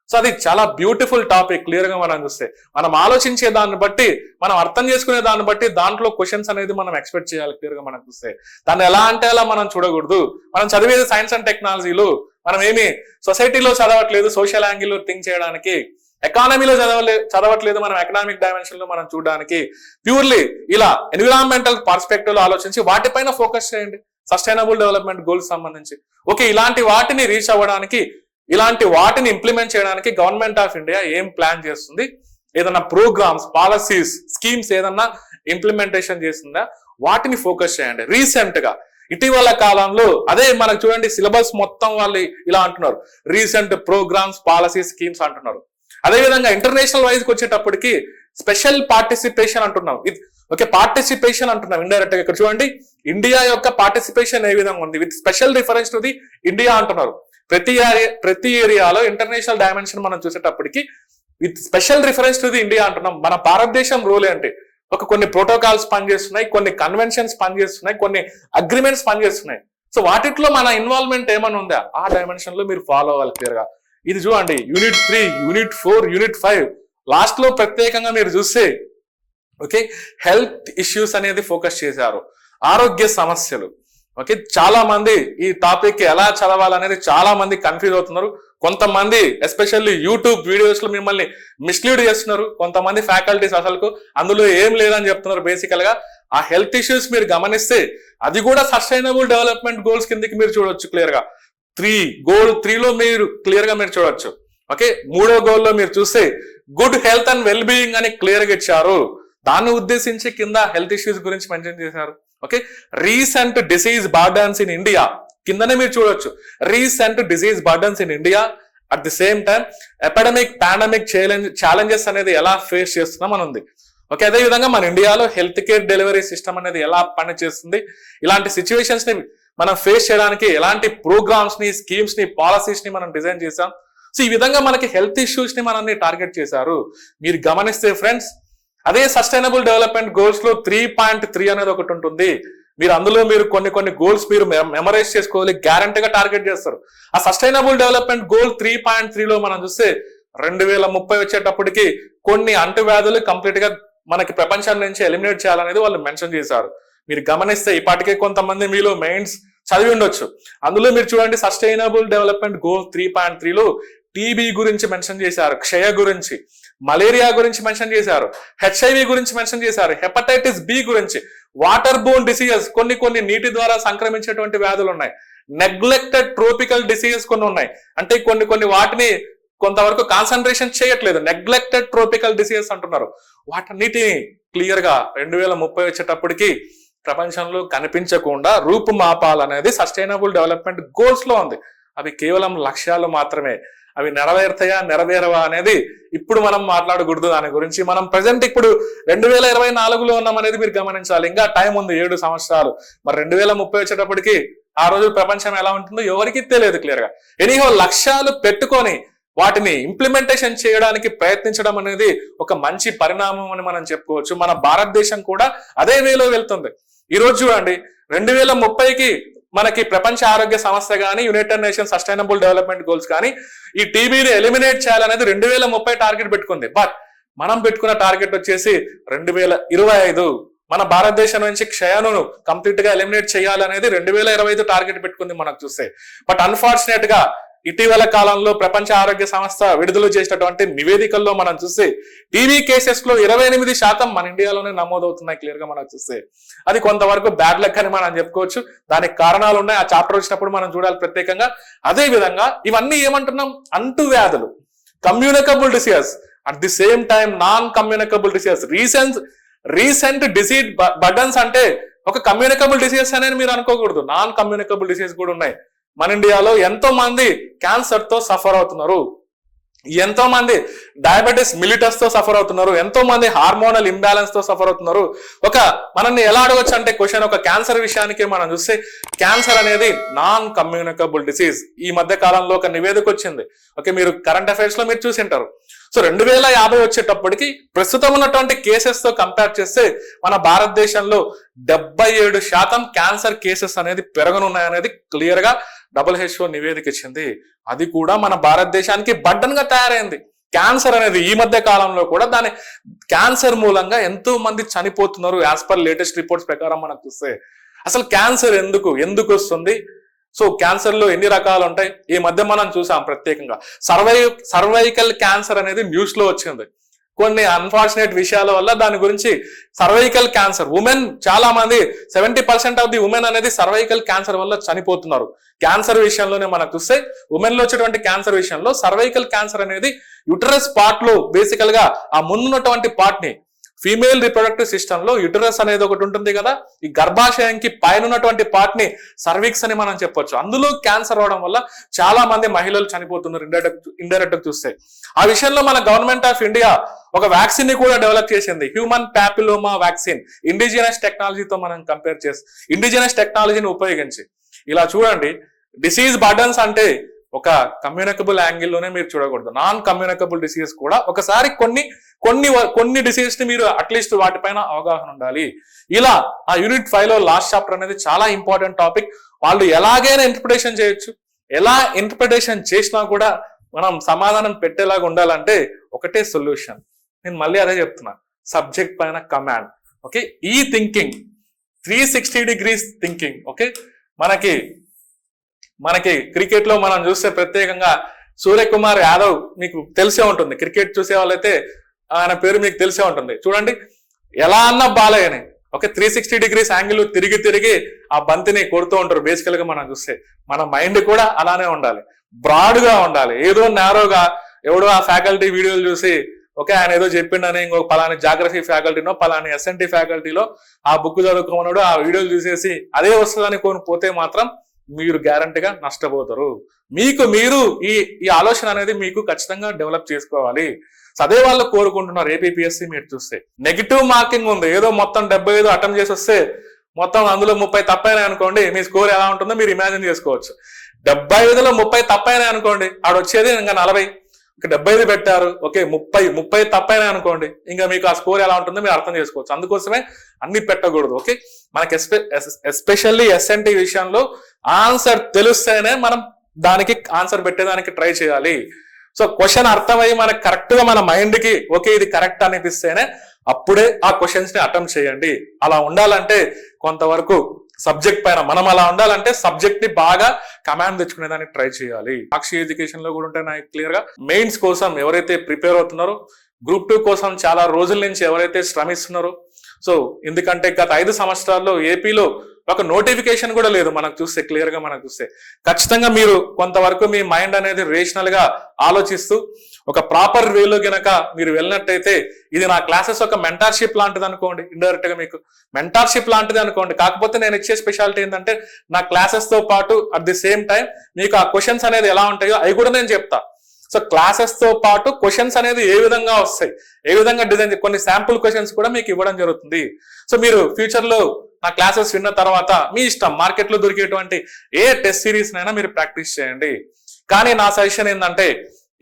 సో అది చాలా బ్యూటిఫుల్ టాపిక్ క్లియర్ గా మనం చూస్తే. మనం ఆలోచించే దాన్ని బట్టి, మనం అర్థం చేసుకునే దాన్ని బట్టి దాంట్లో క్వశ్చన్స్ అనేది మనం ఎక్స్పెక్ట్ చేయాలి క్లియర్ గా మనం చూస్తే. దాన్ని ఎలా అంటే అలా మనం చూడకూడదు. మనం చదివేది సైన్స్ అండ్ టెక్నాలజీలో, మనం ఏమి సొసైటీలో చదవట్లేదు, సోషల్ యాంగిల్లో థింక్ చేయడానికి ఎకానమీలో చదవట్లేదు మనం, ఎకనామిక్ డైమెన్షన్ లో మనం చూడడానికి ప్యూర్లీ ఇలా ఎన్విరాన్మెంటల్ పర్స్పెక్టివ్ లో ఆలోచించి వాటిపైన ఫోకస్ చేయండి సస్టైనబుల్ డెవలప్మెంట్ గోల్స్ సంబంధించి. ఓకే, ఇలాంటి వాటిని రీచ్ అవ్వడానికి, ఇలాంటి వాటిని ఇంప్లిమెంట్ చేయడానికి గవర్నమెంట్ ఆఫ్ ఇండియా ఏం ప్లాన్ చేస్తుంది, ఏదన్నా ప్రోగ్రామ్స్, పాలసీస్, స్కీమ్స్ ఏదన్నా ఇంప్లిమెంటేషన్ చేస్తుందా, వాటిని ఫోకస్ చేయండి. రీసెంట్ గా ఇటీవల కాలంలో అదే మనకు చూడండి సిలబస్ మొత్తం వాళ్ళు ఇలా అంటున్నారు, రీసెంట్ ప్రోగ్రామ్స్, పాలసీస్, స్కీమ్స్ అంటున్నారు. అదేవిధంగా ఇంటర్నేషనల్ వైజ్ కి వచ్చేటప్పటికి స్పెషల్ పార్టిసిపేషన్ అంటున్నాం. ఓకే, పార్టిసిపేషన్ అంటున్నాం ఇండైరెక్ట్ గా. ఇక్కడ చూడండి ఇండియా యొక్క పార్టిసిపేషన్ ఏ విధంగా ఉంది, with special reference to the India అంటున్నారు. ప్రతి ఏరియాలో ఇంటర్నేషనల్ డైమెన్షన్ మనం చూసేటప్పటికి with special reference to the India అంటున్నాం. మన భారతదేశం రోల్ ఏంటి, కొన్ని ప్రోటోకాల్స్ పనిచేస్తున్నాయి, కొన్ని కన్వెన్షన్స్ పనిచేస్తున్నాయి, కొన్ని అగ్రిమెంట్స్ పనిచేస్తున్నాయి. సో వాటిలో మన ఇన్వాల్వ్మెంట్ ఏమైనా ఉందా, ఆ డైమెన్షన్ లో మీరు ఫాలో అవ్వాలి క్లియర్ గా. ఇది చూడండి యూనిట్ 3, యూనిట్ 4, యూనిట్ 5 లాస్ట్ లో ప్రత్యేకంగా మీరు చూస్తే ఓకే హెల్త్ ఇష్యూస్ అనేది ఫోకస్ చేశారు, ఆరోగ్య సమస్యలు. ఓకే, చాలా మంది ఈ టాపిక్ ఎలా చదవాలనేది చాలా మంది కన్ఫ్యూజ్ అవుతున్నారు. కొంతమంది ఎస్పెషల్లీ యూట్యూబ్ వీడియోస్ లో మిమ్మల్ని మిస్లీడ్ చేస్తున్నారు. కొంతమంది ఫ్యాకల్టీస్ అసలు అందులో ఏం లేదని చెప్తున్నారు. బేసికల్ గా ఆ హెల్త్ ఇష్యూస్ మీరు గమనిస్తే అది కూడా సస్టైనబుల్ డెవలప్మెంట్ గోల్స్ కిందకి మీరు చూడొచ్చు క్లియర్ గా. గోల్ 3 లో మీరు క్లియర్ గా మీరు చూడొచ్చు. ఓకే, 3వ గోల్ లో మీరు చూస్తే good health and well being అని క్లియర్ గా ఇచ్చారు. దాన్ని ఉద్దేశించి కింద హెల్త్ ఇష్యూస్ గురించి మెన్షన్ చేశారు. Okay, recent disease burdens in India కిందనే మీరు చూడొచ్చు, recent disease burdens in India. At the same time epidemic, pandemic challenges అనేది ఎలా ఫేస్ చేస్తున్నాం అని ఉంది. ఓకే, అదే విధంగా మన ఇండియాలో హెల్త్ కేర్ డెలివరీ సిస్టమ్ అనేది ఎలా పనిచేస్తుంది, ఇలాంటి సిచ్యువేషన్స్ ని మనం ఫేస్ చేయడానికి ఎలాంటి ప్రోగ్రామ్స్ ని, స్కీమ్స్ ని, పాలసీస్ ని మనం డిజైన్ చేసాం. సో ఈ విధంగా మనకి హెల్త్ ఇష్యూస్ ని మనల్ని టార్గెట్ చేశారు. మీరు గమనిస్తే ఫ్రెండ్స్ అదే సస్టైనబుల్ డెవలప్మెంట్ గోల్స్ లో 3.3 అనేది ఒకటి ఉంటుంది. మీరు అందులో మీరు కొన్ని గోల్స్ మీరు మెమరైజ్ చేసుకోవాలి, గ్యారంటీగా టార్గెట్ చేస్తారు. ఆ సస్టైనబుల్ డెవలప్మెంట్ గోల్ 3.3 లో మనం చూస్తే 2030 వచ్చేటప్పటికి కొన్ని అంటువ్యాధులు కంప్లీట్ గా మనకి ప్రపంచం నుంచి ఎలిమినేట్ చేయాలనేది వాళ్ళు మెన్షన్ చేశారు. మీరు గమనిస్తే ఇప్పటికే కొంతమంది మీలో మెయిన్స్ చదివి ఉండొచ్చు. అందులో మీరు చూడండి సస్టైనబుల్ డెవలప్మెంట్ గోల్ 3.3 లో టీబీ గురించి మెన్షన్ చేశారు, క్షయ గురించి, మలేరియా గురించి మెన్షన్ చేశారు, హెచ్ఐవి గురించి మెన్షన్ చేశారు, హెపటైటిస్ బి గురించి, వాటర్ బోన్ డిసీజెస్ కొన్ని నీటి ద్వారా సంక్రమించేటువంటి వ్యాధులు ఉన్నాయి, నెగ్లెక్టెడ్ ట్రోపికల్ డిసీజెస్ కొన్ని ఉన్నాయి. అంటే కొన్ని వాటిని కొంతవరకు కాన్సన్ట్రేషన్ చేయట్లేదు, నెగ్లెక్టెడ్ ట్రోపికల్ డిసీజెస్ అంటున్నారు. వాటన్నిటిని క్లియర్ గా 2030 వచ్చేటప్పటికి ప్రపంచంలో కనిపించకుండా రూపుమాపాలనేది సస్టైనబుల్ డెవలప్మెంట్ గోల్స్ లో ఉంది. అవి కేవలం లక్ష్యాలు మాత్రమే, అవి నెరవేరవా అనేది ఇప్పుడు మనం మాట్లాడకూడదు. దాని గురించి మనం ప్రెసెంట్ ఇప్పుడు 2024లో ఉన్నాం అనేది మీరు గమనించాలి. ఇంకా టైం ఉంది 7 సంవత్సరాలు. మరి 2030 వచ్చేటప్పటికి ఆ రోజు ప్రపంచం ఎలా ఉంటుందో ఎవరికి తెలియదు క్లియర్ గా. ఎనీహో లక్ష్యాలు పెట్టుకొని వాటిని ఇంప్లిమెంటేషన్ చేయడానికి ప్రయత్నించడం అనేది ఒక మంచి పరిణామం అని మనం చెప్పుకోవచ్చు. మన భారతదేశం కూడా అదే వేలో వెళ్తుంది. ఈ రోజు చూడండి 2030కి మనకి ప్రపంచ ఆరోగ్య సంస్థ కానీ, United nation sustainable development goals కానీ ఈ టీబీని ఎలిమినేట్ చేయాలనేది 2030 టార్గెట్ పెట్టుకుంది. బట్ మనం పెట్టుకున్న టార్గెట్ వచ్చేసి 2025. మన భారతదేశం నుంచి క్షయను కంప్లీట్ గా ఎలిమినేట్ చేయాలనేది 2025 టార్గెట్ పెట్టుకుంది మనకు చూస్తే. బట్ అన్ఫార్చునేట్ గా ఇటీవల కాలంలో ప్రపంచ ఆరోగ్య సంస్థ విడుదల చేసినటువంటి నివేదికల్లో మనం చూస్తే టీబీ కేసెస్ లో 28% మన ఇండియాలోనే నమోదవుతున్నాయి క్లియర్ గా మనకు చూస్తే. అది కొంతవరకు బ్యాడ్ లక్ అని మనం చెప్పుకోవచ్చు. దానికి కారణాలు ఉన్నాయి, ఆ చాప్టర్ వచ్చినప్పుడు మనం చూడాలి ప్రత్యేకంగా. అదే విధంగా ఇవన్నీ ఏమంటున్నాం, అంటువ్యాధులు, communicable diseases, at the same time non communicable diseases. Recent disease burdens అంటే ఒక కమ్యూనికబుల్ డిసీజెస్ అనేది మీరు అనుకోకూడదు, నాన్ కమ్యూనికబుల్ డిసీజెస్ కూడా ఉన్నాయి. మన ఇండియాలో ఎంతో మంది క్యాన్సర్ తో సఫర్ అవుతున్నారు, ఎంతో మంది డయాబెటిస్ మిలిటస్ తో సఫర్ అవుతున్నారు, ఎంతో మంది హార్మోనల్ ఇంబ్యాలెన్స్ తో సఫర్ అవుతున్నారు. మనల్ని ఎలా అడగొచ్చు అంటే క్వశ్చన్, ఒక క్యాన్సర్ విషయానికి మనం చూస్తే క్యాన్సర్ అనేది నాన్ కమ్యూనికబుల్ డిసీజ్. ఈ మధ్య కాలంలో ఒక నివేదిక వచ్చింది. ఓకే, మీరు కరెంట్ అఫైర్స్ లో మీరు చూసింటారు. సో 2050 వచ్చేటప్పటికి ప్రస్తుతం ఉన్నటువంటి కేసెస్ తో కంపేర్ చేస్తే మన భారతదేశంలో 77% క్యాన్సర్ కేసెస్ అనేది పెరగనున్నాయనేది క్లియర్ గా WHO నివేదిక ఇచ్చింది. అది కూడా మన భారతదేశానికి బర్డన్ గా తయారైంది. క్యాన్సర్ అనేది ఈ మధ్య కాలంలో కూడా దాని క్యాన్సర్ మూలంగా ఎంతో మంది చనిపోతున్నారు యాజ్ పర్ లేటెస్ట్ రిపోర్ట్స్ ప్రకారం మనకు చూస్తే. అసలు క్యాన్సర్ ఎందుకు వస్తుంది, సో క్యాన్సర్ లో ఎన్ని రకాలు ఉంటాయి ఈ మధ్య మనం చూసాం ప్రత్యేకంగా సర్వైకల్ క్యాన్సర్ అనేది న్యూస్ లో వచ్చింది. కొన్ని అన్ఫార్చునేట్ విషయాల వల్ల దాని గురించి సర్వైకల్ క్యాన్సర్ ఉమెన్ చాలా మంది 70% ఆఫ్ ది ఉమెన్ అనేది సర్వైకల్ క్యాన్సర్ వల్ల చనిపోతున్నారు. క్యాన్సర్ విషయంలోనే మనకు చూస్తే ఉమెన్ లో వచ్చేటువంటి క్యాన్సర్ విషయంలో సర్వైకల్ క్యాన్సర్ అనేది యుటరస్ పార్ట్ లో బేసికల్ గా ఆ ముందున్నటువంటి పార్ట్ ని ఫీమేల్ రిప్రొడక్టివ్ సిస్టమ్ లో యుటరస్ అనేది ఒకటి ఉంటుంది కదా, ఈ గర్భాశయంకి పైన ఉన్నటువంటి పార్ట్ ని సర్విక్స్ అని మనం చెప్పొచ్చు. అందులో క్యాన్సర్ అవడం వల్ల చాలా మంది మహిళలు చనిపోతున్నారు ఇండైరెక్ట్ గా చూస్తే. ఆ విషయంలో మన గవర్నమెంట్ ఆఫ్ ఇండియా ఒక వ్యాక్సిన్ ని కూడా డెవలప్ చేసింది, హ్యూమన్ ప్యాపిలోమా వ్యాక్సిన్. ఇండిజినస్ టెక్నాలజీతో మనం కంపేర్ చేసి ఇండిజినస్ టెక్నాలజీని ఉపయోగించి ఇలా చూడండి. డిసీజ్ బర్డన్స్ అంటే ఒక కమ్యూనికబుల్ యాంగిల్లోనే మీరు చూడకూడదు, నాన్ కమ్యూనికబుల్ డిసీజ్ కూడా ఒకసారి కొన్ని డిసీజ్ ని మీరు అట్లీస్ట్ వాటిపైన అవగాహన ఉండాలి. ఇలా ఆ యూనిట్ 5 లో లాస్ట్ చాప్టర్ అనేది చాలా ఇంపార్టెంట్ టాపిక్. వాళ్ళు ఎలాగైనా ఇంటర్ప్రిటేషన్ చేయొచ్చు, ఎలా ఇంటర్ప్రిటేషన్ చేసినా కూడా మనం సమాధానం పెట్టేలాగా ఉండాలంటే ఒకటే సొల్యూషన్. నేను మళ్ళీ అదే చెప్తున్నా, సబ్జెక్ట్ పైన కమాండ్. ఓకే, ఈ థింకింగ్ 360 degrees థింకింగ్. ఓకే, మనకి క్రికెట్ లో మనం చూస్తే ప్రత్యేకంగా సూర్యకుమార్ యాదవ్ మీకు తెలిసే ఉంటుంది, క్రికెట్ చూసే వాళ్ళైతే ఆయన పేరు మీకు తెలిసే ఉంటుంది. చూడండి ఎలా అన్నా బాలయ్యని ఓకే 360 degrees యాంగిల్ తిరిగి ఆ బంతిని కొడుతూ ఉంటారు. బేసికల్ గా మనం చూస్తే మన మైండ్ కూడా అలానే ఉండాలి, బ్రాడ్ గా ఉండాలి. ఏదో నేరోగా ఎవడో ఆ ఫ్యాకల్టీ వీడియోలు చూసి ఓకే ఆయన ఏదో చెప్పిండని ఇంకొక పలాని జాగ్రఫీ ఫ్యాకల్టీనో పలాని ఎస్ఎన్టీ ఫ్యాకల్టీలో ఆ బుక్ చదువుకోమన్నాడు ఆ వీడియోలు చూసేసి అదే వస్తుందని కొని పోతే మాత్రం మీరు గ్యారంటీగా నష్టపోతారు. మీరు ఈ ఆలోచన అనేది మీకు ఖచ్చితంగా డెవలప్ చేసుకోవాలి. అదే వాళ్ళు కోరుకుంటున్నారు. ఏపీఎస్సీ మీరు చూస్తే నెగిటివ్ మార్కింగ్ ఉంది, ఏదో మొత్తం 75 అటెంప్ట్ చేసి వస్తే మొత్తం అందులో 30 తప్పైనాయి అనుకోండి, మీ స్కోర్ ఎలా ఉంటుందో మీరు ఇమాజిన్ చేసుకోవచ్చు. 75లో 30 తప్పైనాయి అనుకోండి, ఆడొచ్చేది ఇంకా 40. 75 పెట్టారు, ఓకే 30 తప్పైనాయి అనుకోండి, ఇంకా మీకు ఆ స్కోర్ ఎలా ఉంటుందో మీరు అర్థం చేసుకోవచ్చు. అందుకోసమే అన్ని పెట్టకూడదు. ఓకే, మనకి ఎస్పెషల్లీ ఎస్ఎన్టీ విషయంలో ఆన్సర్ తెలిస్తేనే మనం దానికి ఆన్సర్ పెట్టేదానికి ట్రై చేయాలి. సో క్వశ్చన్ అర్థమయ్యి మనకు కరెక్ట్ గా మన మైండ్ కి ఓకే ఇది కరెక్ట్ అనిపిస్తేనే అప్పుడే ఆ క్వశ్చన్స్ ని అటెంప్ట్ చేయండి. అలా ఉండాలంటే కొంతవరకు సబ్జెక్ట్ పైన మనం అలా ఉండాలంటే సబ్జెక్ట్ ని బాగా కమాండ్ తెచ్చుకునేదానికి ట్రై చేయాలి. సాక్షి ఎడ్యుకేషన్ లో కూడా ఉంటాయి నాకు క్లియర్ గా. మెయిన్స్ కోసం ఎవరైతే ప్రిపేర్ అవుతున్నారో, గ్రూప్ 2 కోసం చాలా రోజుల నుంచి ఎవరైతే శ్రమిస్తున్నారో, సో ఎందుకంటే గత 5 సంవత్సరాల్లో ఏపీలో ఒక నోటిఫికేషన్ కూడా లేదు మనకు చూస్తే, క్లియర్ గా మనకు చూస్తే. ఖచ్చితంగా మీరు కొంతవరకు మీ మైండ్ అనేది రేషనల్ గా ఆలోచిస్తూ ఒక ప్రాపర్ వేలో గనక మీరు వెళ్ళినట్టయితే ఇది నా క్లాసెస్ ఒక మెంటార్షిప్ లాంటిది అనుకోండి, ఇండైరెక్ట్ గా మీకు మెంటార్షిప్ లాంటిది అనుకోండి. కాకపోతే నేను ఇచ్చే స్పెషాలిటీ ఏంటంటే నా క్లాసెస్ తో పాటు అట్ ది సేమ్ టైం మీకు ఆ క్వశ్చన్స్ అనేది ఎలా ఉంటాయో అవి కూడా నేను చెప్తా. సో క్లాసెస్ తో పాటు క్వశ్చన్స్ అనేది ఏ విధంగా వస్తాయి, ఏ విధంగా డిజైన్, కొన్ని శాంపుల్ క్వశ్చన్స్ కూడా మీకు ఇవ్వడం జరుగుతుంది. సో మీరు ఫ్యూచర్ లో నా క్లాసెస్ విన్న తర్వాత మీ ఇష్టం మార్కెట్ లో దొరికేటువంటి ఏ టెస్ట్ సిరీస్ నైనా మీరు ప్రాక్టీస్ చేయండి. కానీ నా సజెషన్ ఏంటంటే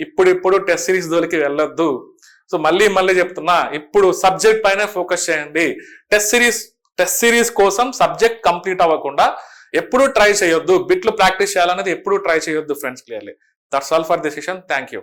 ఇప్పుడు టెస్ట్ సిరీస్ దొరికి వెళ్ళొద్దు. సో మళ్ళీ చెప్తున్నా, ఇప్పుడు సబ్జెక్ట్ పైన ఫోకస్ చేయండి. టెస్ట్ సిరీస్ కోసం సబ్జెక్ట్ కంప్లీట్ అవ్వకుండా ఎప్పుడు ట్రై చేయొద్దు, బిట్లు ప్రాక్టీస్ చేయాలనేది ఎప్పుడు ట్రై చేయొద్దు friends. Clearly that's all for this session. Thank you.